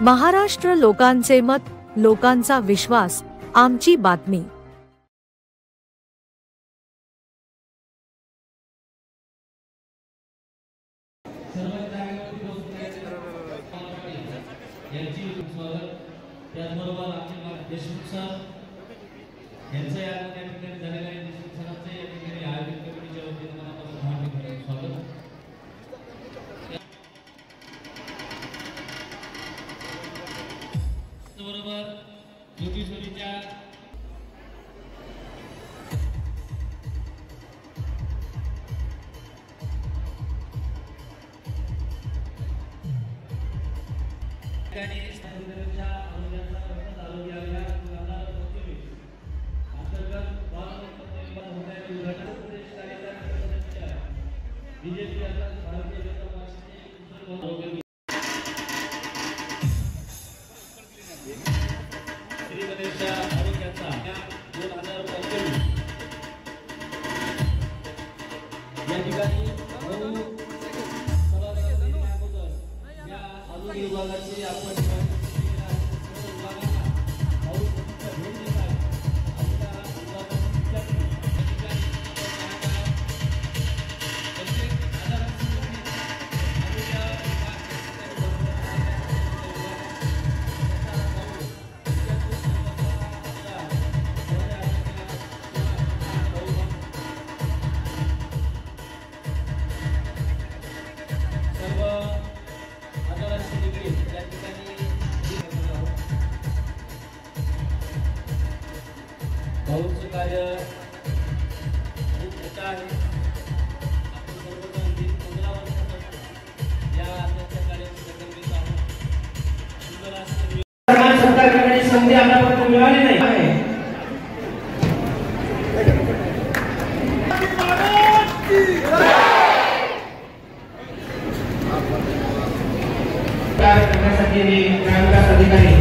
महाराष्ट्र लोकांचे मत, लोकांचा विश्वास, आमची बातमी। संधी आतापर्यंत मिळाली नाही करण्यासाठी ग्रामविकास अधिकारी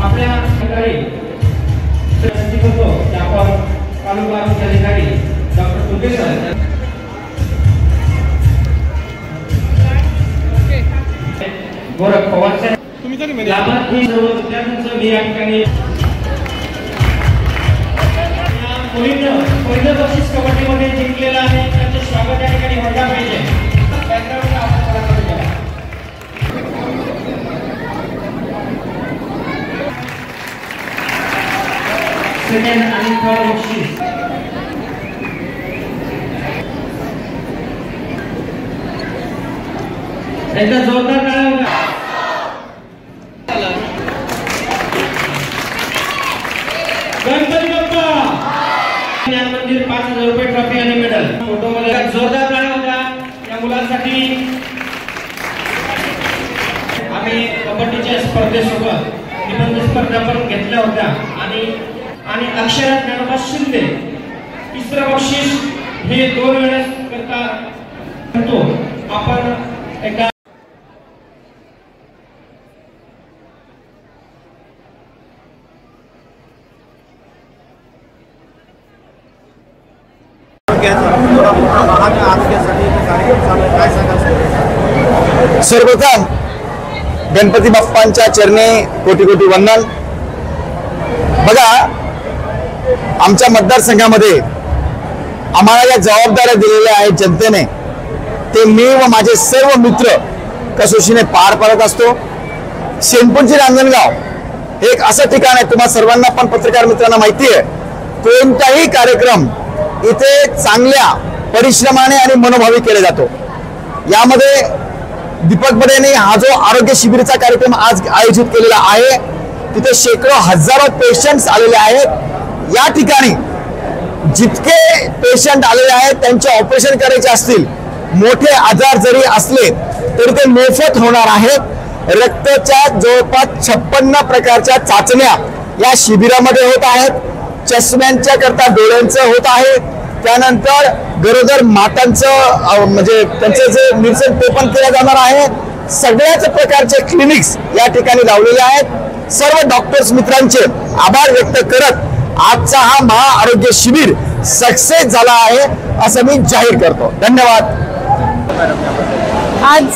आपल्या अधिकारी तालुका अधिकारी डॉक्टर तुकेश गोरख पवार साहेब, लाभार्थी सर्व विद्यार्थ्यांचं मी या ठिकाणी पहिलं बक्षीस कबड्डीमध्ये जिंकलेलं आहे, त्यांचे स्वागत या ठिकाणी व्हायला पाहिजे। सेकंड आणि थर्ड बक्षीस एकदा जोरदार टाळ्या होत्या। गणपती बाप्पा ज्ञान मंदिर 5000 रुपये ट्रॉफी आणि मेडल फोटो मध्ये जोरदार टाळ्या होत्या या मुलांसाठी। आम्ही कबड्डीच्या स्पर्धेसोबत निबंध स्पर्धा पण घेतल्या होत्या आणि अक्षरात ज्ञानोबा शिंदे तिसरं बक्षीस हे 2 वेळेस करता करतो आपण एकदा सर्वप्रथम गणपती बाप्पांच्या चरणी कोटी कोटी वंदन। बघा, आमच्या मतदारसंघामध्ये आम्हाला या जबाबदाऱ्या दिलेल्या आहेत जनतेने, ते मी व माझे सर्व मित्र कसोशीने पार पाडत असतो। शेणपूरचे रांजणगाव हे एक असं ठिकाण आहे, तुम्हा सर्वांना पण पत्रकार मित्रांना माहिती आहे, कोणताही कार्यक्रम इथे चांगल्या परिश्रमाने आणि मनोभावी केला जातो। यामध्ये दीपक बडेने हा जो आरोग्य शिबिराचा कार्यक्रम आज आयोजित केलेला आहे, तिथे शेकडो हजारो पेशंट्स आलेले आहेत। या ठिकाणी जितके पेशंट आलेले आहेत त्यांचे ऑपरेशन करायचे असतील, मोठे आजार जरी असले तरी ते मोफत होणार आहेत। रक्ताच्या जवळपास 56 प्रकारच्या चाचण्या या शिबिरामध्ये होत आहेत। चष्म्यांच्या करता डोळ्यांचं होत आहे, त्यानंतर गरोदर मातांचं म्हणजे त्यांचे जे निरसन ते पण केलं जाणार आहे। सगळ्याच प्रकारचे क्लिनिक्स या ठिकाणी लावलेले आहेत। सर्व डॉक्टर्स मित्रांचे आभार व्यक्त करत आजचा हा महाआरोग्य शिबिर सक्सेस झाला आहे असं मी जाहीर करतो. धन्यवाद. आज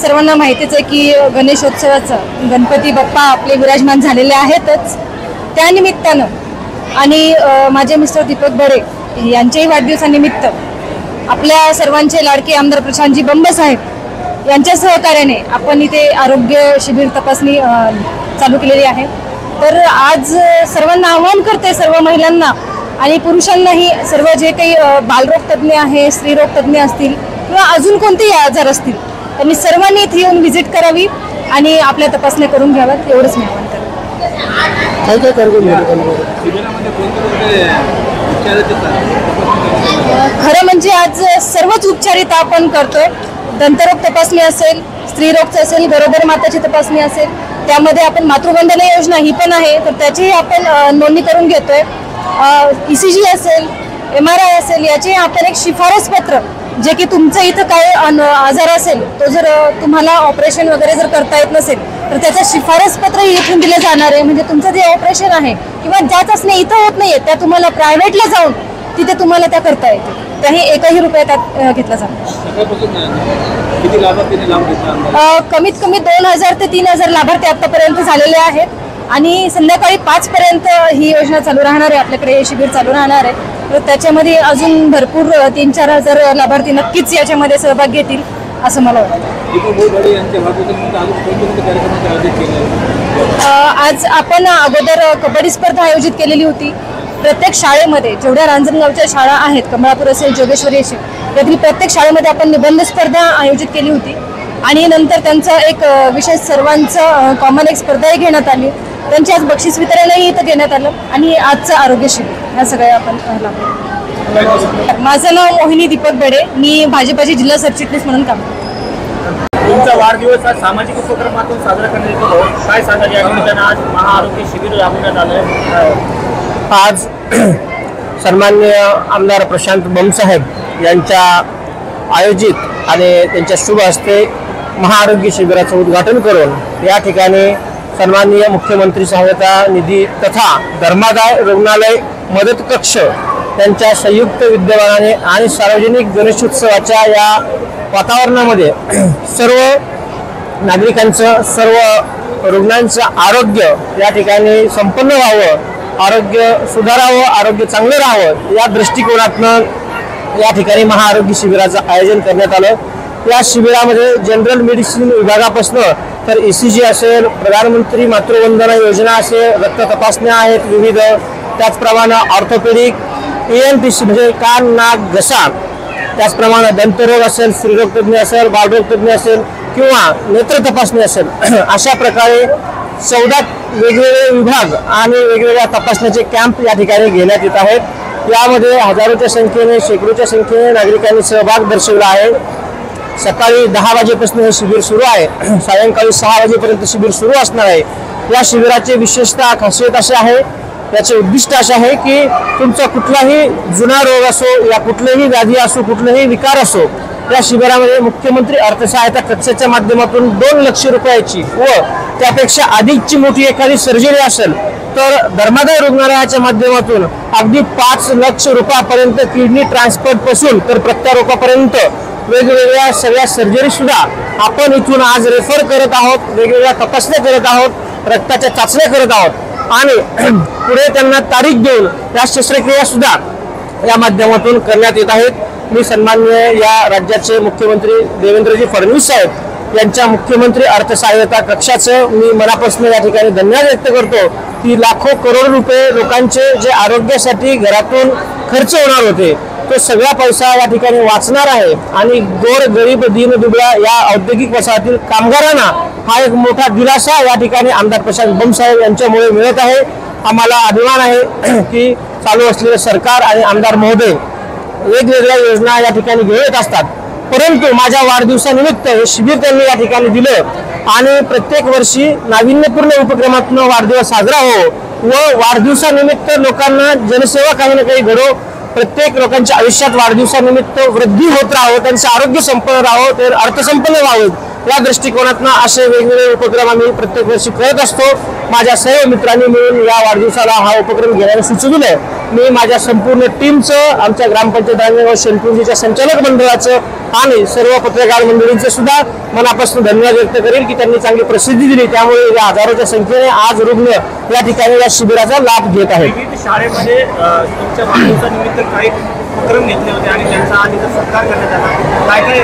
सर्वांना माहितीच आहे की गणेशोत्सवाचं गणपती बाप्पा आपले विराजमान झालेले आहेतच. त्यानिमित्तानं आणि माझे मिस्टर दीपक बडे यांच्याही वाढदिवसानिमित्त आपल्या सर्वांचे लाडके आमदार प्रशांतजी बंब साहेब यांच्या सहकार्याने आपण इथे आरोग्य शिबिर तपासणी चालू केलेली आहे. तर आज सर्वांना आवाहन करते, सर्व महिलांना आणि पुरुषांनाही, सर्व जे काही बालरोग तज्ज्ञ आहे, स्त्रीरोग तज्ज्ञ असतील किंवा अजून कोणतेही आजार असतील त्यांनी सर्वांनी इथे येऊन व्हिजिट करावी आणि आपल्या तपासण्या करून घ्याव्यात, एवढंच मी आवाहन करते. खरं म्हणजे आज सर्वच उपचार इथं आपण करतोय. दंतरोग तपासणी असेल, स्त्रीरोगचं असेल, गरोदर माताची तपासणी असेल, त्यामध्ये आपण मातृवंदना योजना ही पण आहे तर त्याचीही आपण नोंदणी करून घेतोय. ECG असेल, MRI असेल, याचे आपण एक शिफारस पत्र, जे की तुमचं इथं काय आजार असेल तो जर तुम्हाला ऑपरेशन वगैरे जर करता येत नसेल तर त्याचं शिफारस पत्र इथून दिलं जाणार आहे. म्हणजे तुमचं जे ऑपरेशन आहे किंवा ज्या चाचण्या इथं होत नाहीये त्या तुम्हाला प्रायव्हेटला जाऊन तिथे तुम्हाला त्या करता येतील. त्याही 1ही रुपया त्यात घेतला जातो. कमीत कमी 2000 ते 3000 लाभार्थी आतापर्यंत झालेले आहेत आणि संध्याकाळी 5 पर्यंत ही योजना चालू राहणार आहे. आपल्याकडे हे शिबिर चालू राहणार आहे. तर त्याच्यामध्ये अजून भरपूर 3-4 हजार लाभार्थी नक्कीच याच्यामध्ये सहभाग घेतील असं मला वाटतं. आज आपण अगोदर कबड्डी स्पर्धा आयोजित केलेली होती. प्रत्येक शाळेमध्ये जेवढ्या रांजणगावच्या शाळा आहेत, कमळापूर असेल, जोगेश्वरी असेल, त्यातील प्रत्येक शाळेमध्ये आपण निबंध स्पर्धा आयोजित केली होती आणि नंतर त्यांचं एक विशेष सर्वांचं कॉमन एक स्पर्धाही घेण्यात आली. त्यांची आज बक्षीस वितरणही इथं घेण्यात आलं आणि आजचं आरोग्य शिबिर ह्या सगळ्या आपण लाभलो. माझं नाव मोहिनी दीपक बडे, मी भाजपाची जिल्हा सरचिटणीस म्हणून काम करते. तुमचा वाढदिवस आज सामाजिक उपक्रमातून साजरा करण्यात येतो. काय सांगाल या निमित्तानं आज महाआरोग्य शिबिर राबवण्यात आलं? आज सन्माननीय आमदार प्रशांत बंबसाहेब यांच्या आयोजित आणि त्यांच्या शुभ हस्ते महाआरोग्य शिबिराचं उद्घाटन करून या ठिकाणी सन्माननीय मुख्यमंत्री सहायता निधी तथा धर्मादाय रुग्णालय मदत कक्ष त्यांच्या संयुक्त विद्यमानाने आणि सार्वजनिक गणेशोत्सवाच्या या वातावरणामध्ये सर्व नागरिकांचं, सर्व रुग्णांचं आरोग्य या ठिकाणी संपन्न व्हावं, आरोग्य सुधारावं, आरोग्य चांगलं राहावं या दृष्टिकोनातनं या ठिकाणी महाआरोग्य शिबिराचं आयोजन करण्यात आलं. या शिबिरामध्ये जनरल मेडिसिन विभागापासून तर ECG असेल, प्रधानमंत्री मातृवंदना योजना असेल, रक्त तपासण्या आहेत विविध, त्याचप्रमाणे ऑर्थोपेडिक, ENT म्हणजे कान, नाक, घसा, त्याचप्रमाणे दंतरोग असेल, स्त्रीरोग तज्ज्ञ असेल, बालरोग तज्ज्ञ असेल किंवा नेत्र तपासणी असेल, अशा प्रकारे 14 वेगवेगळे विभाग आणि वेगवेगळ्या तपासण्याचे कॅम्प या ठिकाणी घेण्यात येत आहेत. यामध्ये हजारोच्या संख्येने, शेकडोच्या संख्येने नागरिकांनी सहभाग दर्शवला आहे. सकाळी 10 वाजेपासून हे शिबिर सुरू आहे, सायंकाळी 6 वाजेपर्यंत शिबिर सुरू असणार आहे. या शिबिराची विशेषतः खासियत अशी आहे, याचे उद्दिष्ट असे आहे की तुमचा कुठलाही जुना रोग असो या कुठलीही व्याधी असो, कुठलेही विकार असो, या शिबिरामध्ये मुख्यमंत्री अर्थसहायता कक्षाच्या माध्यमातून 2 लाख रुपयाची व त्यापेक्षा अधिकची मोठी एखादी सर्जरी असेल तर धर्मादाय रुग्णालयाच्या माध्यमातून अगदी 5 लाख रुपयापर्यंत किडनी ट्रान्सप्लांट पासून तर प्रत्यारोपापर्यंत वेगवेगळ्या सगळ्या सर्जरी सुद्धा आपण इथून आज रेफर करत आहोत. वेगवेगळ्या तपासण्या करत आहोत, रक्ताच्या चाचण्या करत आहोत आणि पुढे त्यांना तारीख देऊन या शस्त्रक्रिया सुद्धा या माध्यमातून करण्यात येत आहेत. मी सन्माननीय या राज्याचे मुख्यमंत्री देवेंद्रजी फडणवीस साहेब यांच्या मुख्यमंत्री अर्थसहाय्यता कक्षाचं मी मनापासून या ठिकाणी धन्यवाद व्यक्त करतो की लाखो करोड रुपये लोकांचे जे आरोग्यासाठी घरातून खर्च होणार होते तो सगळा पैसा या ठिकाणी वाचणार आहे आणि गोर गरीब दीनदुबळा या औद्योगिक वसाहतील कामगारांना हा एक मोठा दिलासा या ठिकाणी आमदार प्रशांत बंबसाहेब यांच्यामुळे मिळत आहे. आम्हाला अभिमान आहे की चालू असलेले सरकार आणि आमदार महोदय वेगवेगळ्या योजना या ठिकाणी घेत असतात, परंतु माझ्या वाढदिवसानिमित्त हे शिबिर त्यांनी या ठिकाणी दिलं आणि प्रत्येक वर्षी नाविन्यपूर्ण उपक्रमातून वाढदिवस साजरा हो व वाढदिवसानिमित्त लोकांना जनसेवा काही ना काही घडो, प्रत्येक लोकांच्या आयुष्यात वाढदिवसानिमित्त वृद्धी होत राहावं, त्यांचं आरोग्य संपन्न राहावं, ते अर्थसंपन्न व्हावं या दृष्टिकोनातून असे वेगवेगळे उपक्रम आम्ही प्रत्येक वर्षी करत असतो. माझ्या सर्व मित्रांनी मिळून या वाढदिवसाला हा उपक्रम घेण्याला सुचविले. मी माझ्या संपूर्ण टीमचं, आमच्या ग्रामपंचायत रांजणगाव शेणपुंजीच्या संचालक मंडळाचं आणि सर्व पत्रकार मंडळींचे सुद्धा मनापासून धन्यवाद व्यक्त करेल की त्यांनी चांगली प्रसिद्धी दिली. त्यामुळे या हजारोच्या संख्येने आज रुग्ण या ठिकाणी या शिबिराचा लाभ घेत आहेत. शाळेमध्ये तुमच्या वाढदिवसानिमित्त काही उपक्रम घेतले होते आणि त्यांचा आधी सत्कार करण्यात आला. काय काय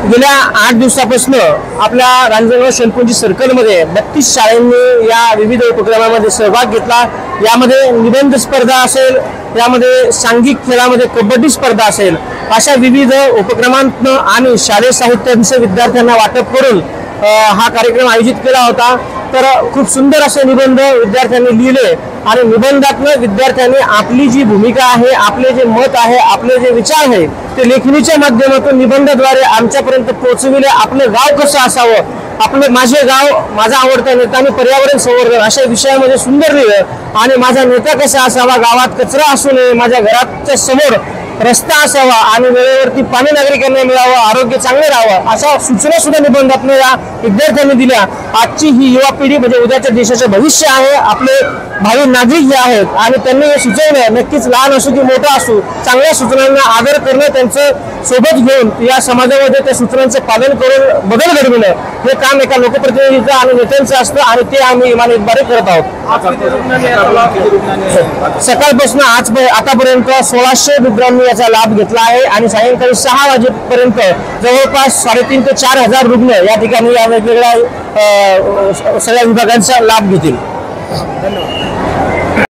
गेल्या 8 दिवसापासून आपल्या रांजणगाव शेणपुंजी सर्कलमध्ये 32 शाळांनी या विविध उपक्रमामध्ये सहभाग घेतला. यामध्ये निबंध स्पर्धा असेल, यामध्ये सांघिक खेळामध्ये कबड्डी स्पर्धा असेल, अशा विविध उपक्रमांतून आणि शालेय साहित्यांचं विद्यार्थ्यांना वाटप करून हा कार्यक्रम आयोजित केला होता. तर खूप सुंदर असे निबंध विद्यार्थ्यांनी लिहिले आणि निबंधातून विद्यार्थ्यांनी आपली जी भूमिका आहे, आपले जे मत आहे, आपले जे विचार आहे ते लेखणीच्या माध्यमातून निबंधाद्वारे आमच्यापर्यंत पोहोचविले. आपलं गाव कसं असावं, आपलं माझे गाव, माझा आवडता नेता आणि पर्यावरण संवर्धन अशा विषयामध्ये सुंदर लिहिलं. आणि माझा नेता कसा असावा, गावात कचरा असू नये, माझ्या घराच्या समोर रस्ता असावा आणि वेळेवरती पाणी नागरिकांना मिळावं, आरोग्य चांगले राहावं, अशा सूचना सुद्धा निबंधातून या विद्यार्थ्यांनी दिल्या. आजची ही युवा पिढी म्हणजे उद्याच्या देशाचे भविष्य आहे, आपले भावी नागरिक जे आहेत आणि त्यांनी हे सुचवलं. नक्कीच लहान असो की मोठा असो, चांगल्या सूचनांना आदर करणं, त्यांचं सोबत घेऊन या समाजामध्ये त्या सूचनांचं पालन करून बदल घडविणं हे काम एका लोकप्रतिनिधीचं आणि नेत्यांचं असतं आणि ते आम्ही इमानतबारे करत आहोत. सकाळपासून आतापर्यंत 1600 मित्रांनी याचा लाभ घेतला आहे आणि सायंकाळी 6 वाजेपर्यंत जवळपास 3,500 ते 4,000 रुग्ण या ठिकाणी या वेगवेगळ्या सगळ्या विभागांचा लाभ घेतील. धन्यवाद.